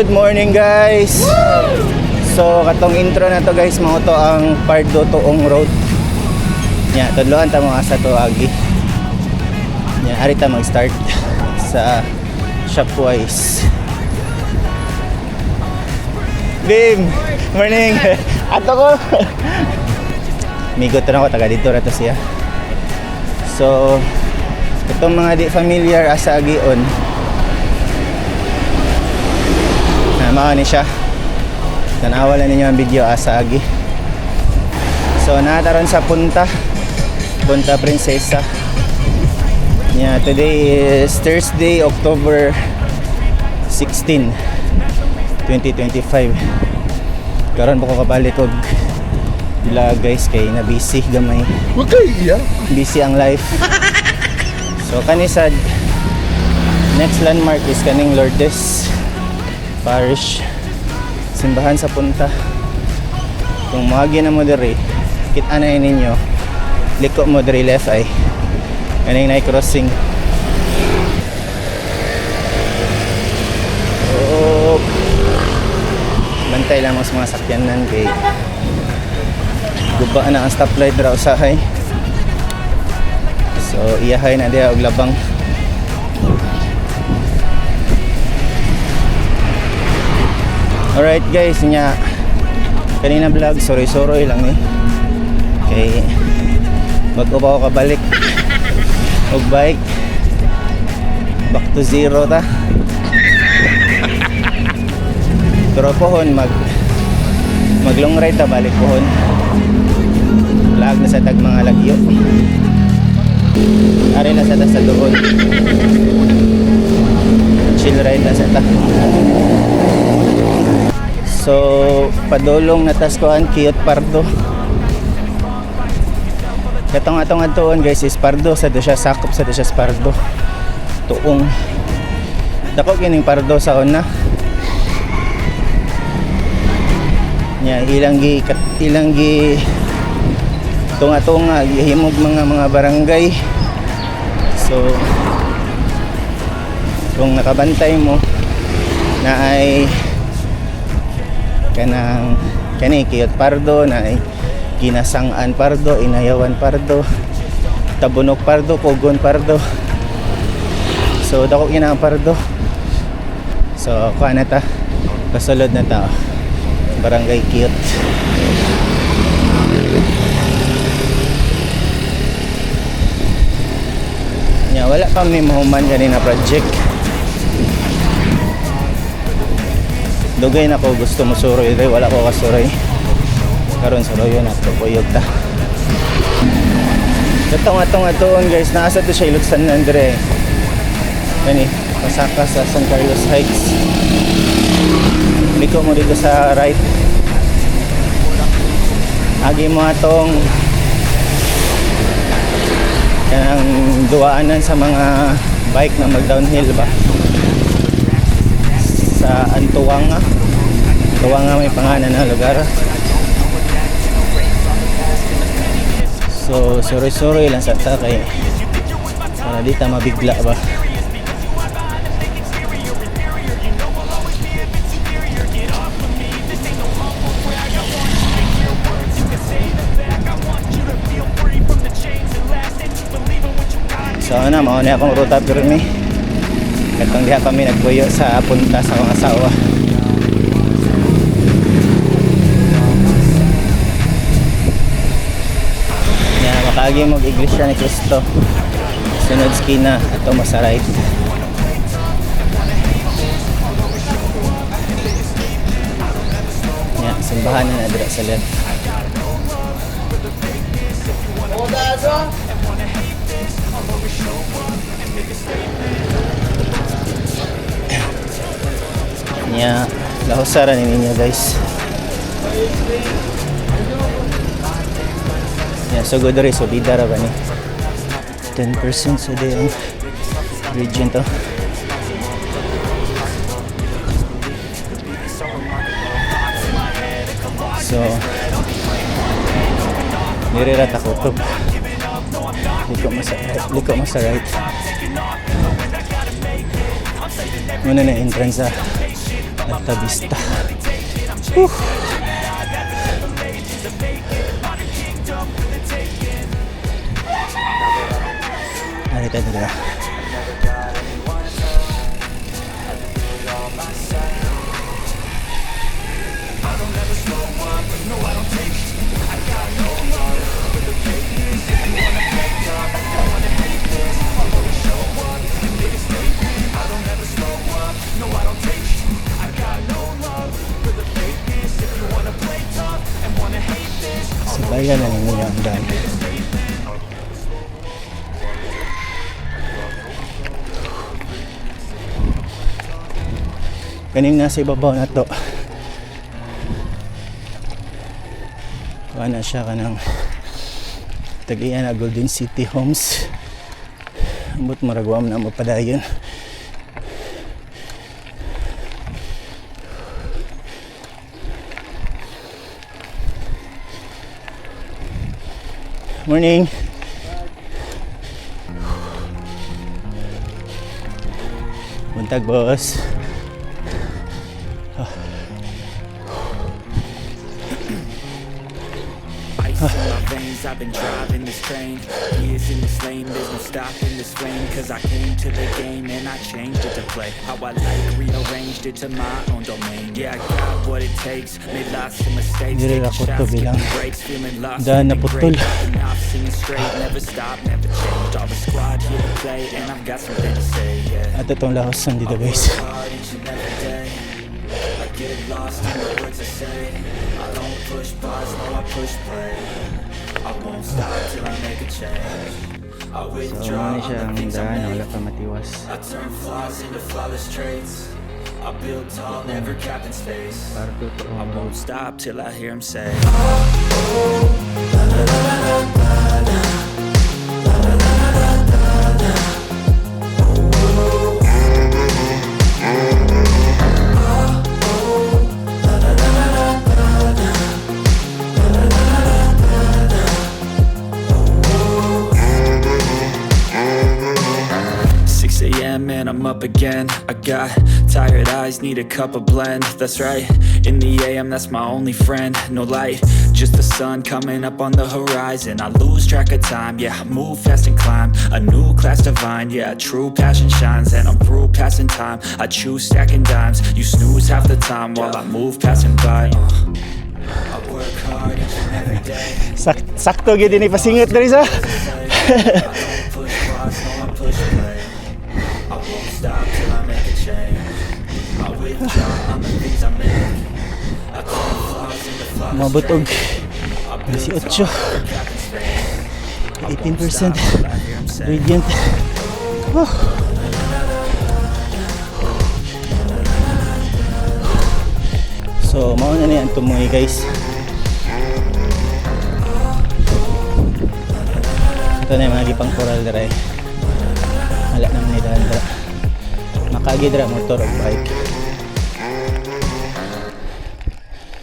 Good morning guys. So katong intro na to guys, mao to ang Pardo Tuong Road. Nya tudloan ta mo asa to agi. Nya ari ta mag-start sa Shopwise. Bim, morning. Ato ko. Migo to na ko, taga dito ra to siya. So itong mga di familiar asa agion, mao ni siya. Tanawa lang ninyo ang video asa agi. So nataron sa Punta Princesa. Yeah, today is Thursday, October 16, 2025. Karon po ko kabalik og vlog guys kay na busy gamay. Okay, yeah. Busy ang life. So kanisad next landmark is kaning Lourdes Parish, simbahan sa Punta. Kung maagi na mo diri, kita na ninyo, liko mo diri left ay kaning na crossing. Oh, bantay lang mas mga sakyanan kay guba na ang stoplight dira usahay. So iyahay na diha og labang. Alright guys, nya kanina vlog, sorry lang ni kay bago pa ako kabalik og bike, back to zero ta. Pero pohon mag long ride ta balik pohon, vlog na sa tag mga lagyo, ari na sa ta sa doon, chill ride na sa ta. So padulong nataskuan Kiyot Pardo. Katong atong adtuon guys is Pardo sa siya, sakop sa siya Pardo tuong dako kining Pardo sa una nya ilang gi tunga gihimog mga barangay. So kung nakabantay mo na ay kani Kiyot Pardo, na ay Ginasangan Pardo, Inayawan Pardo, Tabunok Pardo, Pugon Pardo. So dako kina ang Pardo. So kuha na ta, kasulod na ta Barangay Kiyot. Nya wala pa may mahuman kanina project. Dugay na ko gusto mo suroy day, wala ko kasuroy. Karon suroy na to kuyog ta. Katong atoon guys, naasa to siya Ilocsan Andre. Kani, pasaka sa San Carlos Heights. Liko mo dito sa right. Agi mo atong kanang duaanan sa mga bike na mag-downhill ba. Sa Antuanga may pangalan na lugar. So sorry lang sa ta kay para di ta mabigla ba. So mao na akong ruta pirmi. Katong diha kami nagbuyo sa Punta sa mga asawa. Yan, makaagi mo Iglesia ni Cristo. Sunod skina ato mo sa right. Yan, simbahan na dira sa left. Nya lahosara ninyo guys. Nya so good rin, so bidara ba ni 10% sa day ang region to. So nirirat ako to, liko mo sa right. Muna na entrance sa Alta Vista. Whew. Narita nila. Sabayan na ninyo ang daan. Kaning nasa ibabaw na to. Kuha na siya ka ng Tagiya na Golden City Homes. Ambot maragwam na mapadayon. Morning. Buntag boss. I've been driving this train, years in this lane, there's no stopping this flame. Cause I came to the game and I changed it to play how I like, rearranged it to my own domain. Yeah, I got what it takes, made lots of mistakes, taking shots, giving breaks, feeling lost, feeling great. And now I'm singing straight, never stop, never change. All the squad here to play and I've got something to say, yeah. At itong lahosan dito guys. I get lost in the words I say. I don't push pause, no I push play. I won't stop till I make a change. I withdraw on the things I make. I turn flaws into flawless traits. I build tall, never capped in space. I won't stop till I hear him say, and I'm up again. I got tired eyes, need a cup of blend. That's right, in the AM, that's my only friend. No light, just the sun coming up on the horizon. I lose track of time, yeah, I move fast and climb a new class divine, yeah, true passion shines. And I'm through passing time, I choose stacking dimes. You snooze half the time while I move passing by. I work hard each and every day. Sakto gid ni pasingot diri sa. Stop till I make a change. I withdraw on the things I make. I turn flaws into flawless. Mabutog 18 18% gradient. So mauna na yan tumuhi guys. Ito na yung mga gipang coral dira. Wala naman ni dira. Makagi dira motor o bike.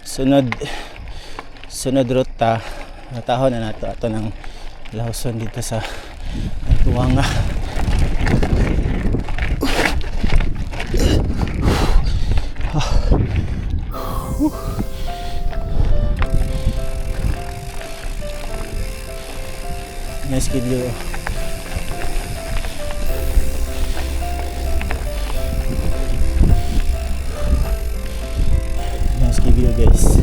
Sunod ruta natahon na nato ato ng Lawson dito sa Tuwanga. Nice video. View guys,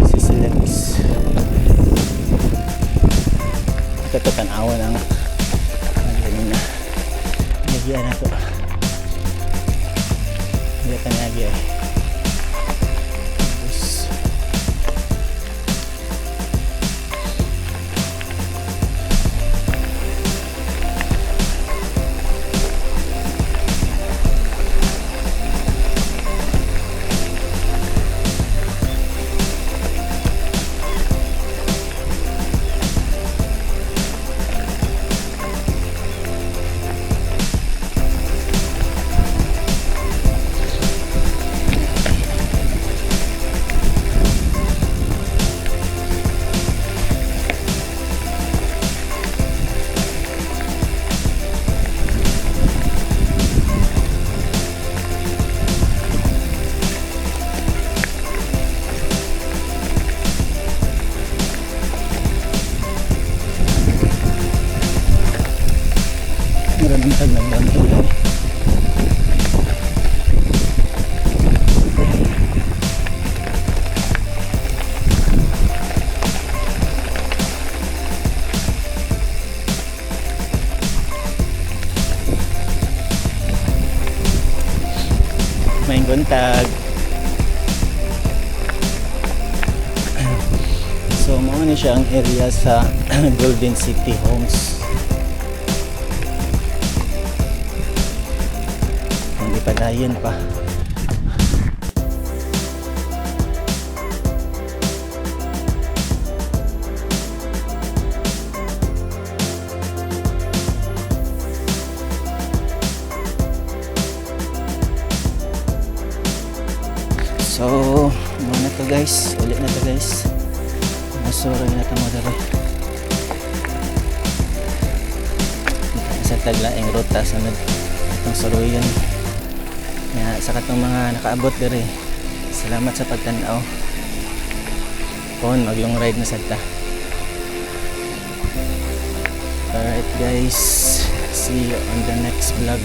si Silex ito tanawan ang ganyan na nagyan na to hindi ka nagyan buntag nag-downhill gani. May buntag. So mo ni siya ang area sa Golden City Homes. Hindi pa dayon pa. So, muna to guys. Ulit na to guys. Masuroy na ito mo daro. Sa taglaing ruta sa itong suroyan. Sa katong mga nakaabot diri. Salamat sa pagtanaw. Kon, mag-long ride na sa ta. Alright guys. See you on the next vlog.